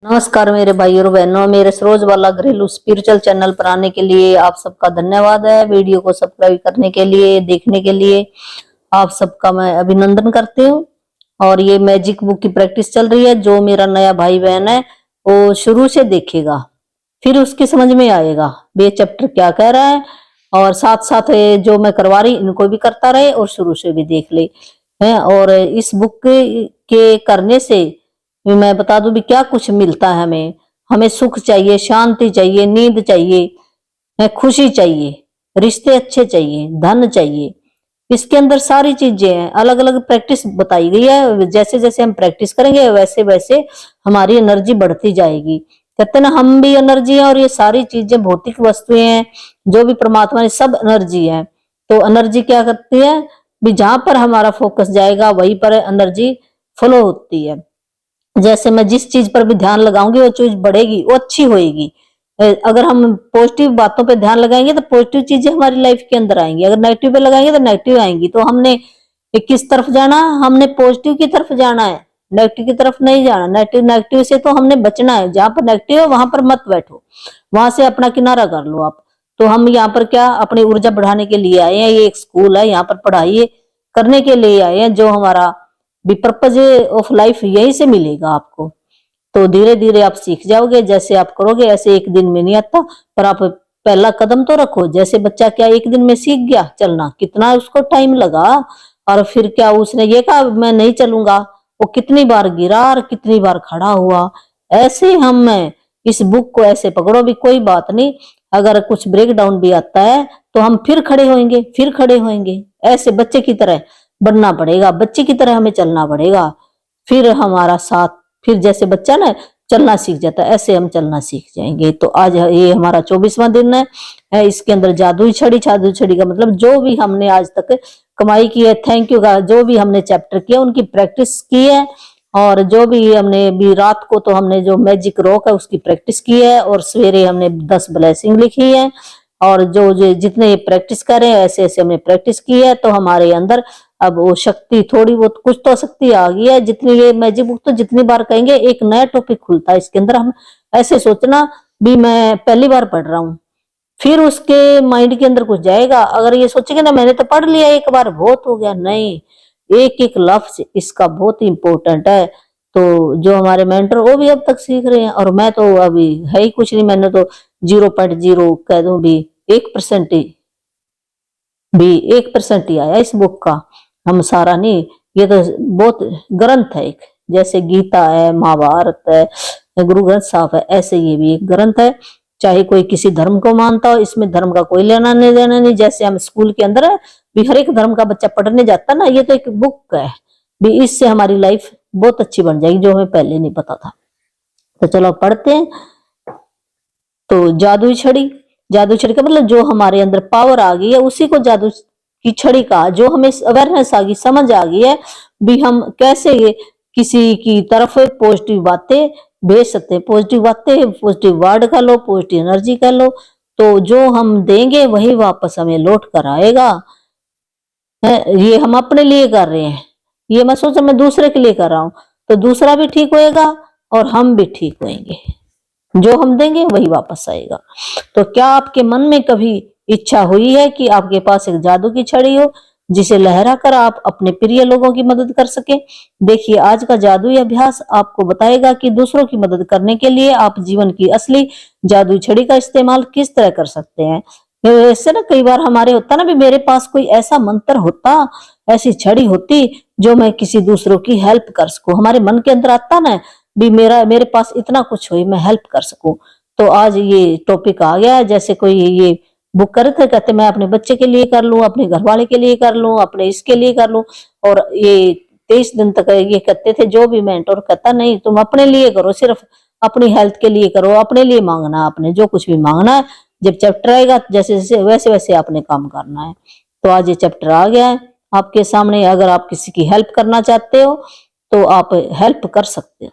नमस्कार मेरे भाई और बहनों, मेरे सरोज वाला घरेलू स्पिरिचुअल चैनल पर आने के लिए आप सबका धन्यवाद है। वीडियो को सब्सक्राइब करने के लिए, देखने के लिए आप सबका मैं अभिनंदन करती हूँ। और ये मैजिक बुक की प्रैक्टिस चल रही है। जो मेरा नया भाई बहन है वो शुरू से देखेगा, फिर उसकी समझ में आएगा ये चैप्टर क्या कह रहा है। और साथ साथ जो मैं करवा रही इनको भी करता रहे और शुरू से भी देख ले है। और इस बुक के करने से मैं बता दूं भी क्या कुछ मिलता है हमें। हमें सुख चाहिए, शांति चाहिए, नींद चाहिए, खुशी चाहिए, रिश्ते अच्छे चाहिए, धन चाहिए। इसके अंदर सारी चीजें हैं। अलग अलग प्रैक्टिस बताई गई है। जैसे जैसे हम प्रैक्टिस करेंगे वैसे वैसे हमारी एनर्जी बढ़ती जाएगी। कहते हैं ना, हम भी एनर्जी है और ये सारी चीजें भौतिक वस्तुएं हैं जो भी परमात्मा ने सब एनर्जी है। तो एनर्जी क्या करती है भी, जहां पर हमारा फोकस जाएगा वहीं पर एनर्जी फ्लो होती है। जैसे मैं जिस चीज पर भी ध्यान लगाऊंगी वो चीज बढ़ेगी, वो अच्छी होएगी। अगर हम पॉजिटिव बातों पे ध्यान लगाएंगे तो पॉजिटिव चीजें हमारी लाइफ के अंदर आएंगी। अगर नेगेटिव पे लगाएंगे तो नेगेटिव आएंगी। तो हमने किस तरफ जाना, हमने पॉजिटिव की तरफ जाना है, नेगेटिव की तरफ नहीं जाना। नेगेटिव नेगेटिव से तो हमने बचना है। जहां पर नेगेटिव है वहां पर मत बैठो, वहां से अपना किनारा कर लो आप। तो हम यहाँ पर क्या अपनी ऊर्जा बढ़ाने के लिए आए हैं। ये एक स्कूल है, यहाँ पर पढ़ाई करने के लिए आए हैं। जो हमारा भी पर्पज ऑफ लाइफ यही से मिलेगा आपको। तो धीरे धीरे आप सीख जाओगे। जैसे आप करोगे ऐसे एक दिन में नहीं आता, पर आप पहला कदम तो रखो। जैसे बच्चा क्या एक दिन में सीख गया चलना, कितना उसको टाइम लगा। और फिर क्या उसने ये कहा मैं नहीं चलूंगा, वो कितनी बार गिरा और कितनी बार खड़ा हुआ। ऐसे हम इस बुक को ऐसे पकड़ो भी, कोई बात नहीं, अगर कुछ ब्रेक डाउन भी आता है तो हम फिर खड़े होंगे, फिर खड़े होंगे। ऐसे बच्चे की तरह बनना पड़ेगा, बच्चे की तरह हमें चलना पड़ेगा। फिर हमारा साथ, फिर जैसे बच्चा ना चलना सीख जाता है ऐसे हम चलना सीख जाएंगे। तो आज ये हमारा 24वां दिन है। इसके अंदर जादुई छड़ी, जादुई छड़ी का मतलब जो भी हमने आज तक कमाई की है, थैंक यू का जो भी हमने चैप्टर किया उनकी प्रैक्टिस की है। और जो भी हमने भी रात को तो हमने जो मैजिक रॉक है उसकी प्रैक्टिस की है। और सवेरे हमने 10 ब्लेसिंग लिखी है। और जो जितने प्रैक्टिस कर रहे हैं ऐसे ऐसे हमने प्रैक्टिस की है। तो हमारे अंदर अब वो शक्ति थोड़ी बहुत कुछ तो शक्ति आ गई है। जितनी ये मैजिक बुक तो जितनी बार कहेंगे एक नया टॉपिक खुलता है इसके अंदर। हम ऐसे सोचना भी मैं पहली बार पढ़ रहा हूँ, फिर उसके माइंड के अंदर कुछ जाएगा। अगर ये सोचेंगे ना मैंने तो पढ़ लिया एक बार बहुत हो गया, नहीं, एक एक लफ्ज इसका बहुत इंपॉर्टेंट है। तो जो हमारे मेंटर वो भी अब तक सीख रहे हैं और मैं तो अभी है ही कुछ नहीं। मैंने तो 0.0 कह दूं भी 1% भी 1% ही आया इस बुक का। हम सारा नहीं, ये तो बहुत ग्रंथ है एक। जैसे गीता है, महाभारत है, गुरु ग्रंथ साहब है, ऐसे ये भी एक ग्रंथ है। चाहे कोई किसी धर्म को मानता हो, इसमें धर्म का कोई लेना नहीं देना नहीं। जैसे हम स्कूल के अंदर है भी हर एक धर्म का बच्चा पढ़ने जाता ना, ये तो एक बुक है भी। इससे हमारी लाइफ बहुत अच्छी बन जाएगी जो हमें पहले नहीं पता था। तो चलो पढ़ते हैं। तो जादुई छड़ी, जादू छड़ी का मतलब जो हमारे अंदर पावर आ गई है उसी को जादू की छड़ी का। जो हमें अवेयरनेस आ गई, समझ आ गई है भी हम कैसे किसी की तरफ पॉजिटिव बातें भेज सकते हैं। पॉजिटिव बातें, पॉजिटिव वर्ड का लो, पॉजिटिव एनर्जी का लो। तो जो हम देंगे वही वापस हमें लौट कर आएगा। ये हम अपने लिए कर रहे हैं, ये मैं सोचा मैं दूसरे के लिए कर रहा हूं तो दूसरा भी ठीक होएगा और हम भी ठीक होएंगे। जो हम देंगे वही वापस आएगा। तो क्या आपके मन में कभी इच्छा हुई है कि आपके पास एक जादू की छड़ी हो जिसे लहरा कर आप अपने प्रिय लोगों की मदद कर सके? देखिए आज का जादुई अभ्यास आपको बताएगा कि दूसरों की मदद करने के लिए आप जीवन की असली जादुई छड़ी का इस्तेमाल किस तरह कर सकते हैं। ऐसे ना कई बार हमारे होता ना भी मेरे पास कोई ऐसा मंत्र होता, ऐसी छड़ी होती जो मैं किसी दूसरों की हेल्प कर सकूं। हमारे मन के अंदर आता ना भी मेरे पास इतना कुछ हो, मैं हेल्प कर सकूं। तो आज ये टॉपिक आ गया है। जैसे कोई ये बुक करे थे, कहते मैं अपने बच्चे के लिए कर लूं, अपने घर वाले के लिए कर लूं, अपने इसके लिए कर लूं। और ये 23 दिन तक ये कहते थे जो भी मेंटर कहता नहीं तुम अपने लिए करो, सिर्फ अपनी हेल्थ के लिए करो, अपने लिए मांगना, आपने जो कुछ भी मांगना है। जब चैप्टर आएगा जैसे जैसे वैसे वैसे आपने काम करना है। तो आज ये चैप्टर आ गया है आपके सामने। अगर आप किसी की हेल्प करना चाहते हो तो आप हेल्प कर सकते हो।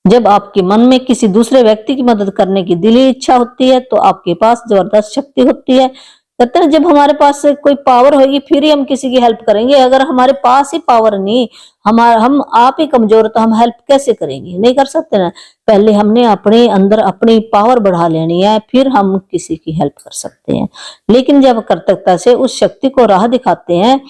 जब आपके मन में किसी दूसरे व्यक्ति की मदद करने की दिली इच्छा होती है तो आपके पास जबरदस्त शक्ति होती है। कहते हैं जब हमारे पास से कोई पावर होगी फिर ही हम किसी की हेल्प करेंगे। अगर हमारे पास ही पावर नहीं, हम आप ही कमजोर, तो हम हेल्प कैसे करेंगे? नहीं कर सकते ना। पहले हमने अपने अंदर अपनी पावर बढ़ा लेनी है, फिर हम किसी की हेल्प कर सकते हैं। लेकिन जब कर्तव्यता से उस शक्ति को राह दिखाते हैं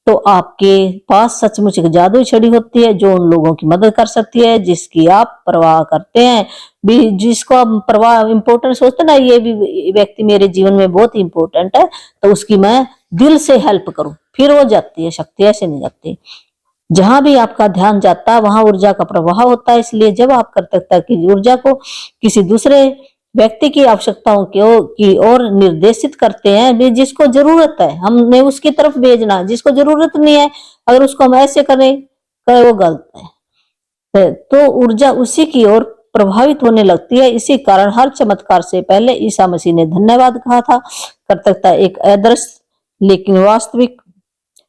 तो आपके पास सचमुच एक जादुई छड़ी होती है जो उन लोगों की मदद कर सकती है जिसकी आप परवाह करते हैं। भी जिसको आप परवाह इंपॉर्टेंट सोचते ना, ये भी व्यक्ति मेरे जीवन में बहुत इंपॉर्टेंट है, तो उसकी मैं दिल से हेल्प करूं, फिर वो जाती है शक्ति, ऐसे नहीं जाती। जहां भी आपका ध्यान जाता है वहां ऊर्जा का प्रवाह होता है। इसलिए जब आप कर्तव्यता की ऊर्जा को किसी दूसरे व्यक्ति की आवश्यकताओं की ओर निर्देशित करते हैं, भी जिसको जरूरत है हमने उसकी तरफ भेजना, जिसको जरूरत नहीं है अगर उसको हम ऐसे करें वो गलत है। तो ऊर्जा उसी की ओर प्रभावित होने लगती है। इसी कारण हर चमत्कार से पहले ईसा मसीह ने धन्यवाद कहा था। कर्तव्यता एक आदर्श लेकिन वास्तविक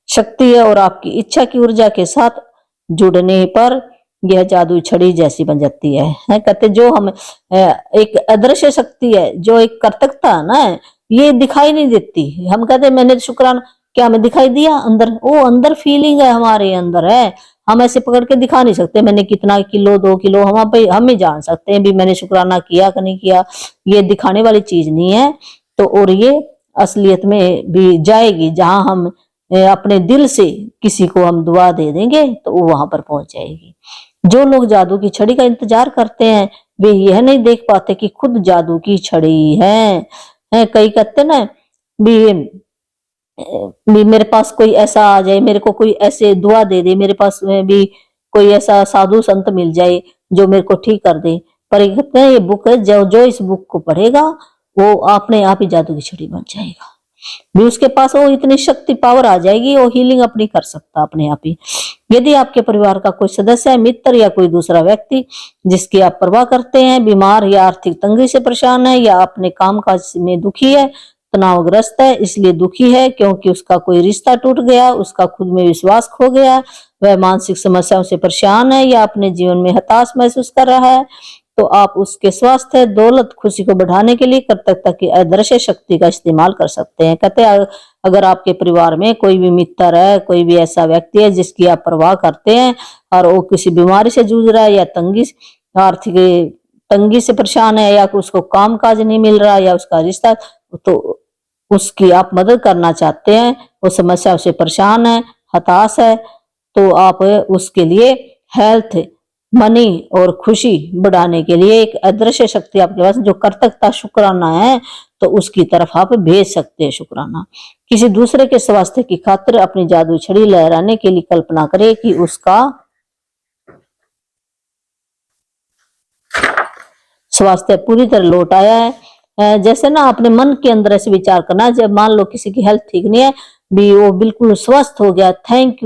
शक्ति है और आपकी इच्छा की ऊर्जा के साथ जुड़ने पर यह जादुई छड़ी जैसी बन जाती है। कहते जो हम एक अदृश्य शक्ति है, जो एक कर्तव्यता है ना, ये दिखाई नहीं देती। हम कहते मैंने शुक्राना, क्या हमें दिखाई दिया? अंदर, वो अंदर फीलिंग है, हमारे अंदर है। हम ऐसे पकड़ के दिखा नहीं सकते मैंने कितना किलो 2 किलो, हम ही जान सकते हैं भी मैंने शुक्राना किया कि नहीं किया। ये दिखाने वाली चीज नहीं है। तो और ये असलियत में भी जाएगी। जहां हम अपने दिल से किसी को हम दुआ दे देंगे तो वो वहां पर पहुंच जाएगी। जो लोग जादू की छड़ी का इंतजार करते हैं वे यह नहीं देख पाते कि खुद जादू की छड़ी है। कई कहते ना भी मेरे पास कोई ऐसा आ जाए, मेरे को कोई ऐसे दुआ दे दे, मेरे पास में भी कोई ऐसा साधु संत मिल जाए जो मेरे को ठीक कर दे। पर कहते हैं ये बुक है, जो इस बुक को पढ़ेगा वो अपने आप ही जादू की छड़ी बन जाएगा। भी उसके पास वो इतनी शक्ति पावर आ जाएगी, वो हीलिंग अपनी कर सकता अपने आप ही। यदि आपके परिवार का कोई सदस्य है, मित्र या कोई दूसरा व्यक्ति जिसकी आप परवाह करते हैं बीमार या आर्थिक तंगी से परेशान है या अपने कामकाज में दुखी है, तनावग्रस्त है, इसलिए दुखी है क्योंकि उसका कोई रिश्ता टूट गया, उसका खुद में विश्वास खो गया, वह मानसिक समस्याओं से परेशान है या अपने जीवन में हताश महसूस कर रहा है, तो आप उसके स्वास्थ्य, दौलत, खुशी को बढ़ाने के लिए कर्तव्यता की अदृश्य शक्ति का इस्तेमाल कर सकते हैं। कहते हैं अगर आपके परिवार में कोई भी मित्र है, कोई भी ऐसा व्यक्ति है जिसकी आप परवाह करते हैं और वो किसी बीमारी से जूझ रहा है या आर्थिक तंगी से परेशान है या उसको काम काज नहीं मिल रहा या उसका रिश्ता, तो उसकी आप मदद करना चाहते हैं, वो समस्या से परेशान है, हताश है, तो आप उसके लिए हेल्थ, मनी और खुशी बढ़ाने के लिए एक अदृश्य शक्ति आपके पास जो कर्तव्यता शुक्राना है, तो उसकी तरफ आप भेज सकते हैं शुक्राना। किसी दूसरे के स्वास्थ्य की खातिर अपनी जादू छड़ी लहराने के लिए कल्पना करें कि उसका स्वास्थ्य पूरी तरह लौट आया है। जैसे ना अपने मन के अंदर ऐसे विचार करना, जब मान लो किसी की हेल्थ ठीक नहीं है भी, वो बिल्कुल स्वस्थ हो गया, थैंक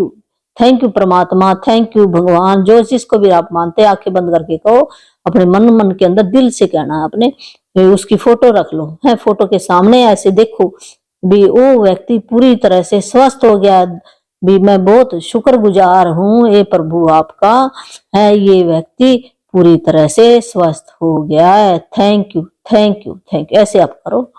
यू परमात्मा, थैंक यू भगवान, जो जिसको भी आप मानते हैं आंखें बंद करके कहो, अपने मन के अंदर दिल से कहना है। अपने उसकी फोटो रख लो, है फोटो के सामने ऐसे देखो भी वो व्यक्ति पूरी तरह से स्वस्थ हो गया भी, मैं बहुत शुक्रगुजार हूँ ये प्रभु आपका, है ये व्यक्ति पूरी तरह से स्वस्थ हो गया है, thank you thank you thank you, ऐसे आप करो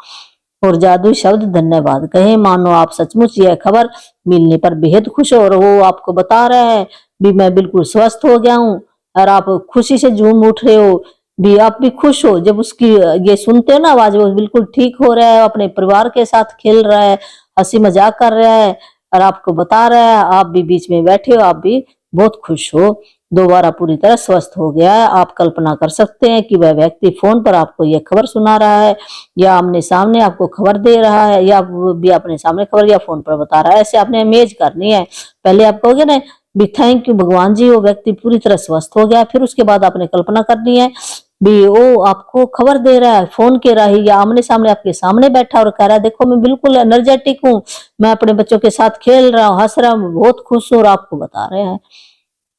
और जादुई शब्द धन्यवाद कहें। मानो आप सचमुच यह खबर मिलने पर बेहद खुश हो और वो आपको बता रहा है भी मैं बिल्कुल स्वस्थ हो गया हूँ, और आप खुशी से झूम उठ रहे हो भी, आप भी खुश हो जब उसकी ये सुनते हो ना आवाज, वो बिल्कुल ठीक हो रहा है, अपने परिवार के साथ खेल रहा है, हंसी मजाक कर रहा है और आपको बता रहा है, आप भी बीच में बैठे हो, आप भी बहुत खुश हो, दोबारा पूरी तरह स्वस्थ हो गया है। आप कल्पना कर सकते हैं कि वह व्यक्ति फोन पर आपको यह खबर सुना रहा है या आमने सामने आपको खबर दे रहा है या भी अपने सामने खबर या फोन पर बता रहा है। ऐसे आपने इमेज करनी है। पहले आप कहोगे ना भी थैंक यू भगवान जी, वो व्यक्ति पूरी तरह स्वस्थ हो गया, फिर उसके बाद आपने कल्पना करनी है भी वो आपको खबर दे रहा है फोन के राही या आमने सामने आपके सामने बैठा और कह रहा है देखो मैं बिल्कुल एनर्जेटिक हूँ, मैं अपने बच्चों के साथ खेल रहा हूँ, हंस रहा हूँ, बहुत खुश हूँ, और आपको बता रहे हैं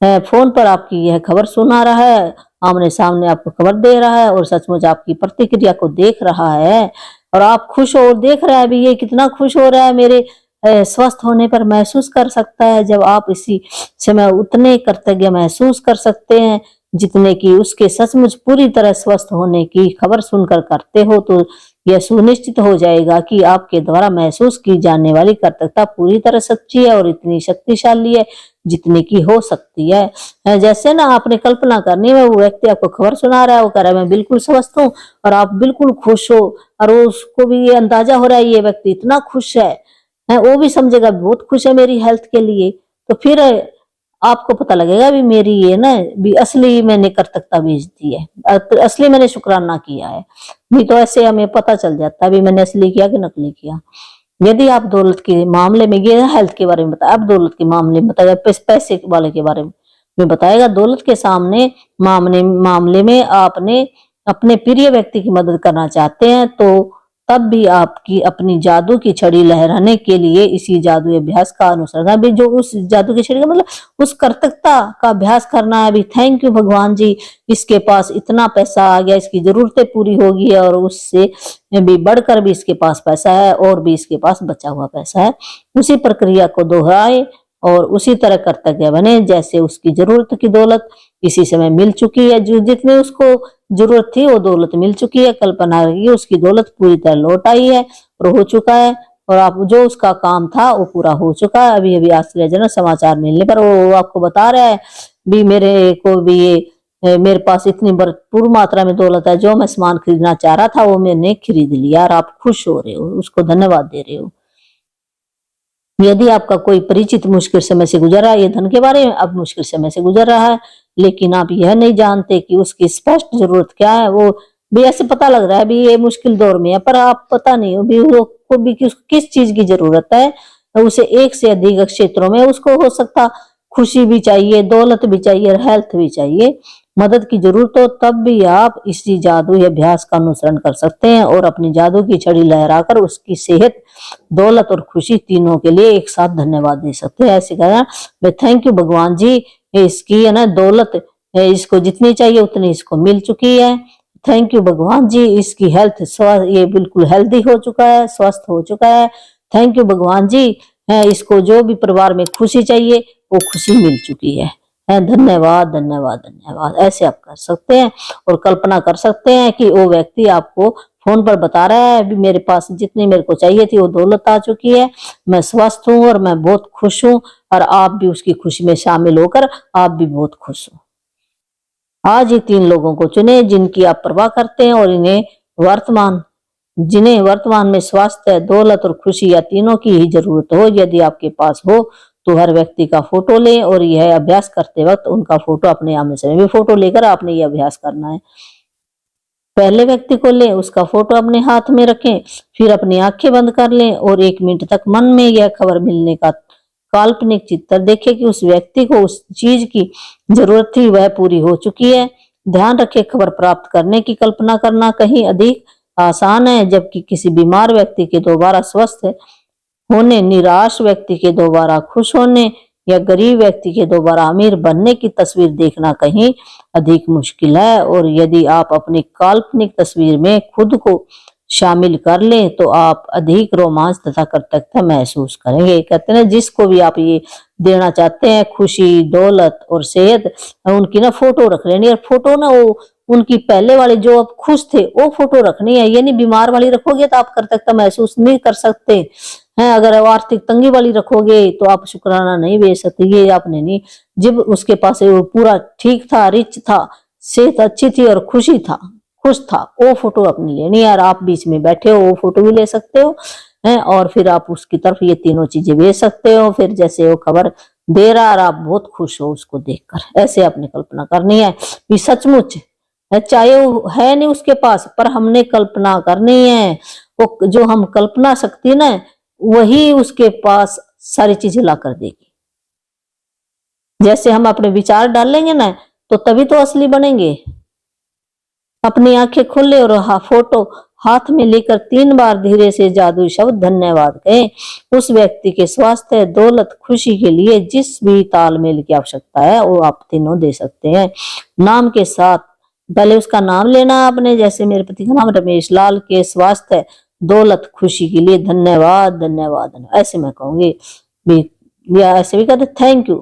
फोन पर आपकी यह खबर सुना रहा है, आमने सामने आपको खबर दे रहा है और सचमुच आपकी प्रतिक्रिया को देख रहा है और आप खुश हो और देख रहा है भी ये कितना खुश हो रहा है मेरे स्वस्थ होने पर महसूस कर सकता है। जब आप इसी समय उतने कृतज्ञ महसूस कर सकते हैं जितने की उसके सचमुच पूरी तरह स्वस्थ होने की खबर सुनकर करते हो, तो यह सुनिश्चित हो जाएगा कि आपके द्वारा महसूस की जाने वाली कृतज्ञता पूरी तरह सच्ची है और इतनी शक्तिशाली है जितने की हो सकती है। जैसे ना आपने कल्पना करनी है, वो व्यक्ति आपको खबर सुना रहा है, वो कह रहा है मैं बिल्कुल स्वस्थ हूँ, और आप बिल्कुल खुश हो, और उसको भी ये अंदाजा हो रहा है ये व्यक्ति इतना खुश है, वो भी समझेगा बहुत खुश है मेरी हेल्थ के लिए। तो फिर आपको पता लगेगा भी मेरी ये ना भी असली मैंने कृतज्ञता भेज दी है, असली मैंने शुक्राना किया है। नहीं तो ऐसे हमें पता चल जाता है भी मैंने असली किया कि नकली किया। यदि आप दौलत के मामले में, ये हेल्थ के बारे में बताया, अब दौलत के मामले में बताया, पैसे वाले के बारे में बताएगा। दौलत के सामने मामले में आपने अपने प्रिय व्यक्ति की मदद करना चाहते हैं, तो तब भी आपकी अपनी जादू की छड़ी लहराने के लिए इसी जादू अभ्यास का अनुसरण, अभी जो उस जादू की छड़ी का मतलब उस कृतज्ञता का अभ्यास करना है। अभी थैंक यू भगवान जी, इसके पास इतना पैसा आ गया, इसकी जरूरतें पूरी होगी, और उससे भी बढ़कर भी इसके पास पैसा है, और भी इसके पास बचा हुआ पैसा है। उसी प्रक्रिया को दोहराए और उसी तरह कृतज्ञ बने जैसे उसकी जरूरत की दौलत इसी समय मिल चुकी है। जो जितनी उसको जरूरत थी वो दौलत मिल चुकी है। कल्पना की उसकी दौलत पूरी तरह लौट आई है और हो चुका है, और आप जो उसका काम था वो पूरा हो चुका है। अभी अभी आश्चर्यजनक समाचार मिलने पर वो आपको बता रहा है भी मेरे को भी ये मेरे पास इतनी भरपूर मात्रा में दौलत है, जो मैं सामान खरीदना चाह रहा था वो मैंने खरीद लिया, और आप खुश हो रहे हो, उसको धन्यवाद दे रहे हो। यदि आपका कोई परिचित मुश्किल समय से गुजर रहा है, ये धन के बारे में, अब मुश्किल समय से गुजर रहा है, लेकिन आप यह नहीं जानते कि उसकी स्पष्ट जरूरत क्या है, वो भी ऐसे पता लग रहा है भी ये मुश्किल दौर में है, पर आप पता नहीं हो भी वो को भी किस चीज की जरूरत है। उसे एक से अधिक क्षेत्रों में उसको हो सकता खुशी भी चाहिए, दौलत भी चाहिए, हेल्थ भी चाहिए। मदद की जरूरत हो तब भी आप इसी जादू अभ्यास का अनुसरण कर सकते हैं और अपनी जादू की छड़ी लहराकर उसकी सेहत, दौलत और खुशी तीनों के लिए एक साथ धन्यवाद दे सकते हैं। ऐसे कहना मैं थैंक यू भगवान जी, इसकी है ना दौलत इसको जितनी चाहिए उतनी इसको मिल चुकी है। थैंक यू भगवान जी, इसकी हेल्थ ये बिल्कुल हेल्दी हो चुका है, स्वस्थ हो चुका है। थैंक यू भगवान जी, इसको जो भी परिवार में खुशी चाहिए वो खुशी मिल चुकी है। धन्यवाद धन्यवाद धन्यवाद। ऐसे आप कर सकते हैं और कल्पना कर सकते हैं कि वो व्यक्ति आपको फोन पर बता रहा है अभी मेरे पास जितनी मेरे को चाहिए थी वो दौलत आ चुकी है, मैं स्वस्थ हूँ और मैं बहुत खुश हूँ, और आप भी उसकी खुशी में शामिल होकर आप भी बहुत खुश हो। आज ही 3 लोगों को चुने जिनकी आप परवाह करते हैं और जिन्हें वर्तमान में स्वास्थ्य, दौलत और खुशी या तीनों की ही जरूरत हो। यदि आपके पास हो तो हर व्यक्ति का फोटो लें और यह अभ्यास करते वक्त उनका फोटो अपने आमने सामने भी फोटो लेकर आपने ये अभ्यास करना है। पहले व्यक्ति को लें, उसका फोटो अपने हाथ में रखें, फिर अपनी आंखें बंद कर लें और 1 मिनट तक मन में यह खबर मिलने का काल्पनिक चित्र देखें कि उस व्यक्ति को उस चीज की जरूरत थी वह पूरी हो चुकी है। ध्यान रखें खबर प्राप्त करने की कल्पना करना कहीं अधिक आसान है, जबकि किसी बीमार व्यक्ति के दोबारा स्वस्थ होने, निराश व्यक्ति के दोबारा खुश होने या गरीब व्यक्ति के दोबारा अमीर बनने की तस्वीर देखना कहीं अधिक मुश्किल है। और यदि आप अपनी काल्पनिक तस्वीर में खुद को शामिल कर लें तो आप अधिक रोमांच तथा कृतज्ञता महसूस करेंगे। कहते हैं जिसको भी आप ये देना चाहते हैं खुशी, दौलत और सेहत, उनकी ना फोटो रख लेनी, और फोटो ना वो उनकी पहले वाली जो आप खुश थे वो फोटो रखनी है। ये नहीं बीमार वाली रखोगे तो आप कृतज्ञता महसूस नहीं कर सकते हैं। अगर आर्थिक तंगी वाली रखोगे तो आप शुक्राना नहीं भेज सकते। ये आपने नहीं, जब उसके पास वो पूरा ठीक था, रिच था, सेहत अच्छी थी और खुश था, वो फोटो अपनी लेनी है। और आप बीच में बैठे हो वो फोटो भी ले सकते हो हैं, और फिर आप उसकी तरफ ये तीनों चीजें भेज सकते हो। फिर जैसे वो खबर दे रहा और आप बहुत खुश हो उसको देखकर, ऐसे आपने कल्पना करनी है कि सचमुच है, चाहे वो है नहीं उसके पास, पर हमने कल्पना करनी है। वो जो हम कल्पना शक्ति ना वही उसके पास सारी चीजें ला कर देगी। जैसे हम अपने विचार डालेंगे ना तो तभी तो असली बनेंगे। अपनी आंखें खोले और फोटो हाथ में लेकर 3 बार धीरे से जादुई शब्द धन्यवाद कहें। उस व्यक्ति के स्वास्थ्य, दौलत, खुशी के लिए जिस भी तालमेल की आवश्यकता है वो आप तीनों दे सकते हैं। नाम के साथ पहले उसका नाम लेना आपने, जैसे मेरे पति का नाम रमेश लाल, के स्वास्थ्य, दौलत, खुशी के लिए धन्यवाद धन्यवाद धन्यवाद, ऐसे मैं कहूंगी। या ऐसे भी कहते थैंक यू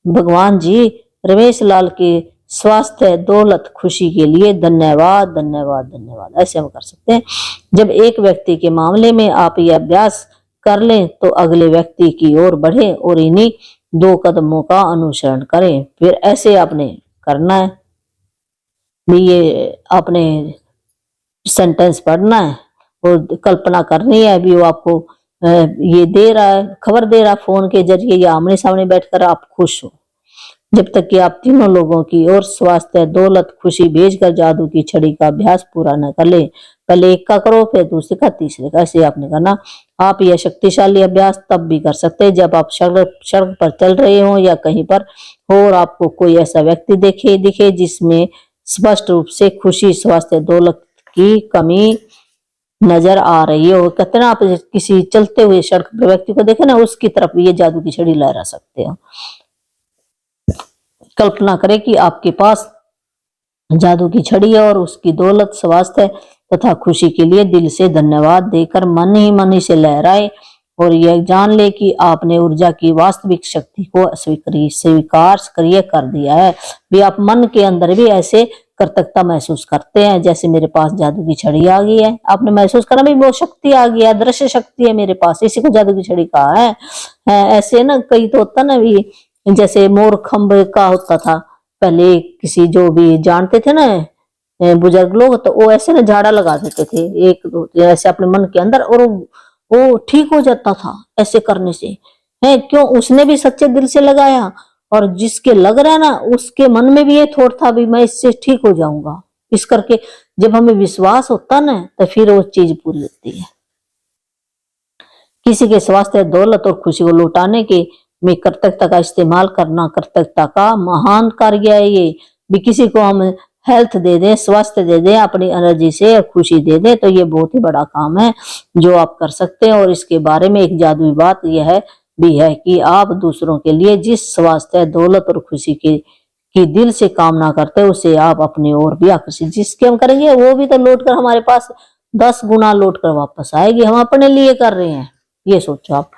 भगवान जी, रमेश लाल के स्वास्थ्य, दौलत, खुशी के लिए धन्यवाद धन्यवाद धन्यवाद। ऐसे हम कर सकते हैं। जब एक व्यक्ति के मामले में आप ये अभ्यास कर लें तो अगले व्यक्ति की ओर बढ़े और इन्हीं 2 कदमों का अनुसरण करें। फिर ऐसे आपने करना है भी, ये आपने सेंटेंस पढ़ना है और कल्पना करनी है भी वो आपको ये दे रहा है, खबर दे रहा है फोन के जरिए या आमने सामने बैठकर आप खुश हो। जब तक कि आप तीनों लोगों की ओर स्वास्थ्य, दौलत, खुशी भेजकर जादू की छड़ी का अभ्यास पूरा न कर ले। पहले एक का करो, फिर दूसरे का, तीसरे का, ऐसे आपने करना। आप यह शक्तिशाली अभ्यास तब भी कर सकते हैं जब आप सड़क पर चल रहे हो या कहीं पर हो और आपको कोई ऐसा व्यक्ति दिखे जिसमें स्पष्ट रूप से खुशी, स्वास्थ्य, दौलत की कमी नजर आ रही हो। कहते ना, आप किसी चलते हुए सड़क पर व्यक्ति को देखे ना, उसकी तरफ ये जादू की छड़ी लहरा सकते हो। कल्पना करें कि आपके पास जादू की छड़ी है और उसकी दौलत, स्वास्थ्य तथा खुशी के लिए दिल से धन्यवाद देकर मन ही से लहराए और यह जान ले कि आपने ऊर्जा की वास्तविक शक्ति को स्वीकार कर दिया है। भी आप मन के अंदर भी ऐसे कृतज्ञता महसूस करते हैं, जैसे मेरे पास जादू की छड़ी आ गई है। आपने महसूस करा भी वो शक्ति आ गई है, दृश्य शक्ति है मेरे पास, इसी को जादू की छड़ी कहा है। ऐसे ना कई तो होता ना भी, जैसे मोर खम्भ का होता था पहले, किसी जो भी जानते थे ना बुजुर्ग लोग, तो वो ऐसे ना झाड़ा लगा देते थे 1-2 ऐसे अपने मन के अंदर, और वो ठीक हो जाता था ऐसे करने से। है क्यों? उसने भी सच्चे दिल से लगाया, और जिसके लग रहा है ना उसके मन में भी ये थॉट था भी मैं इससे ठीक हो जाऊंगा। इस करके जब हमें विश्वास होता ना तो फिर वो चीज पूरी होती है। किसी के स्वास्थ्य, दौलत और खुशी को लौटाने के में कृतज्ञता का इस्तेमाल करना कृतज्ञता का महान कार्य है। ये भी किसी को हम हेल्थ दे दें, स्वास्थ्य दे दें, अपनी एनर्जी से खुशी दे दें, तो ये बहुत ही बड़ा काम है जो आप कर सकते हैं। और इसके बारे में एक जादुई बात यह है भी है कि आप दूसरों के लिए जिस स्वास्थ्य, दौलत और खुशी की दिल से कामना करते हैं उसे आप अपनी ओर भी आकर्षित, जिसके हम करेंगे वो भी तो लौट कर हमारे पास 10 गुना लौट कर वापस आएगी। हम अपने लिए कर रहे हैं, ये सोचो आप।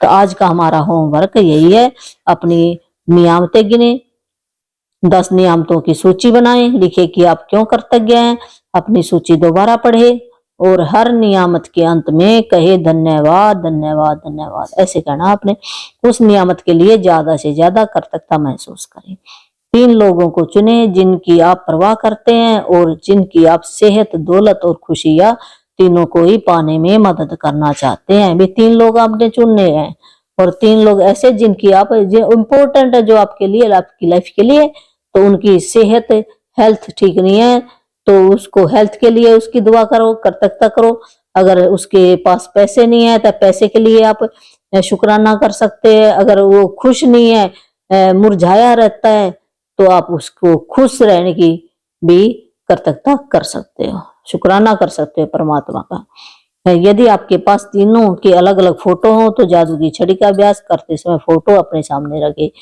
तो आज का हमारा होमवर्क यही है, अपनी नियामतें गिने, 10 नियामतों की सूची बनाएं, लिखे कि आप क्यों कृतज्ञ हैं, अपनी सूची दोबारा पढ़े और हर नियामत के अंत में कहे धन्यवाद धन्यवाद धन्यवाद। ऐसे कहना आपने। उस नियामत के लिए ज्यादा से ज्यादा कृतज्ञता महसूस करें। 3 लोगों को चुने जिनकी आप परवाह करते हैं और जिनकी आप सेहत, दौलत और खुशियां तीनों को ही पाने में मदद करना चाहते हैं। भी 3 लोग आपने चुनने हैं, और 3 लोग ऐसे जिनकी आप इम्पोर्टेंट है, जो आपके लिए, आपकी लाइफ के लिए। तो उनकी सेहत, हेल्थ ठीक नहीं है तो उसको हेल्थ के लिए उसकी दुआ करो, कृतज्ञता करो। अगर उसके पास पैसे नहीं है तो पैसे के लिए आप शुक्राना कर सकते हैं। अगर वो खुश नहीं है, मुरझाया रहता है, तो आप उसको खुश रहने की भी कृतज्ञता कर सकते हो, शुक्राना कर सकते हो परमात्मा का। यदि आपके पास तीनों के अलग अलग फोटो हो तो जादू की छड़ी का अभ्यास करते समय फोटो अपने सामने रखे।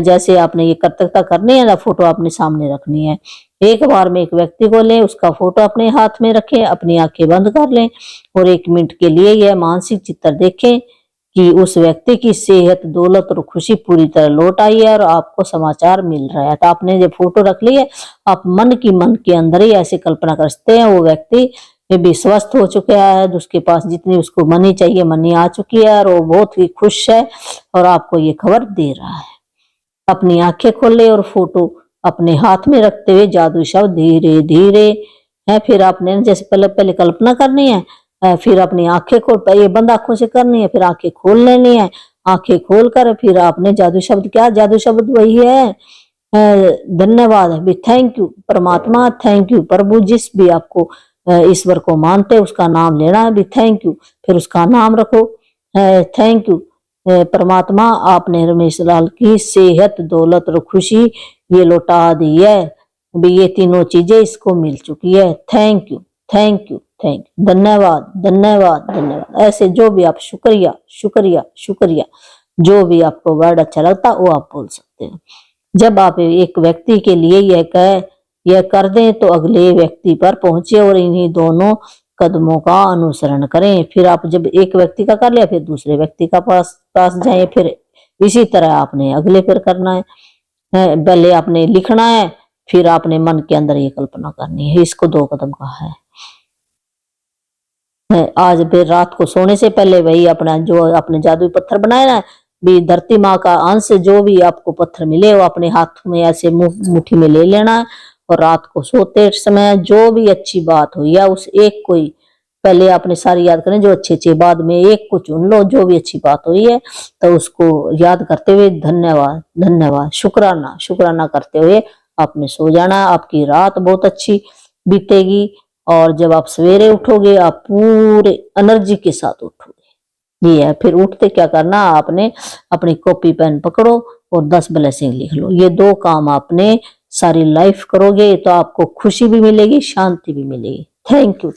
जैसे आपने ये कृतज्ञता करनी है ना, फोटो अपने सामने रखनी है। एक बार में एक व्यक्ति को लें, उसका फोटो अपने हाथ में रखें, अपनी आंखें बंद कर लें और 1 मिनट के लिए यह मानसिक चित्र देखें कि उस व्यक्ति की सेहत, दौलत और खुशी पूरी तरह लौट आई है और आपको समाचार मिल रहा है। तो आपने जब फोटो रख ली है, आप मन के अंदर ही ऐसे कल्पना कर सकते हैं वो व्यक्ति भी स्वस्थ हो चुका है, उसके पास जितनी उसको मनी चाहिए मनी आ चुकी है और वो बहुत ही खुश है और आपको ये खबर दे रहा है। अपनी आंखें खोले और फोटो अपने हाथ में रखते हुए जादू शब्द धीरे धीरे है। फिर आपने जैसे पहले कल्पना करनी है, फिर अपनी आंखें खोल, ये बंद आंखों से करनी है, फिर आंखें खोल लेनी है। आंखें खोलकर फिर आपने जादू शब्द, क्या जादू शब्द वही है धन्यवाद, भी थैंक यू परमात्मा, थैंक यू प्रभु, जिस भी आपको ईश्वर को मानते हैं उसका नाम लेना है, भी थैंक यू। फिर उसका नाम रखो, थैंक यू परमात्मा, आपने रमेश लाल की सेहत, दौलत और खुशी ये लौटा दी है, भी ये तीनों चीजें इसको मिल चुकी है। Thank you thank you thank you, धन्यवाद धन्यवाद धन्यवाद। ऐसे जो भी आप शुक्रिया शुक्रिया शुक्रिया, जो भी आपको वर्ड अच्छा लगता वो आप बोल सकते हैं। जब आप एक व्यक्ति के लिए यह कर दें तो अगले व्यक्ति पर पहुंचे और इन्हीं दोनों कदमों का अनुसरण करें। फिर आप जब एक व्यक्ति का कर लिया, फिर दूसरे व्यक्ति का पास जाएं, फिर इसी तरह आपने अगले पर करना है। पहले आपने लिखना है, फिर आपने मन के अंदर ये कल्पना करनी है। इसको 2 कदम कहा है। आज फिर रात को सोने से पहले वही अपना जो अपने जादुई पत्थर बनाए ना, भी धरती माँ का अंश जो भी आपको पत्थर मिले वो अपने हाथ में ऐसे मुट्ठी में ले लेना है, और रात को सोते समय जो भी अच्छी बात हुई है उस एक को ही पहले आपने सारी याद करें जो अच्छी अच्छी, बाद में एक को चुन लो जो भी अच्छी बात हुई है, तो उसको याद करते हुए धन्यवाद धन्यवाद शुक्राना शुक्राना करते हुए आपने सो जाना। आपकी रात बहुत अच्छी बीतेगी, और जब आप सवेरे उठोगे आप पूरे एनर्जी के साथ उठोगे। ये है। फिर उठते क्या करना, आपने अपनी कॉपी पेन पकड़ो और 10 ब्लेसिंग लिख लो। ये 2 काम आपने सारी लाइफ करोगे तो आपको खुशी भी मिलेगी, शांति भी मिलेगी। Thank you.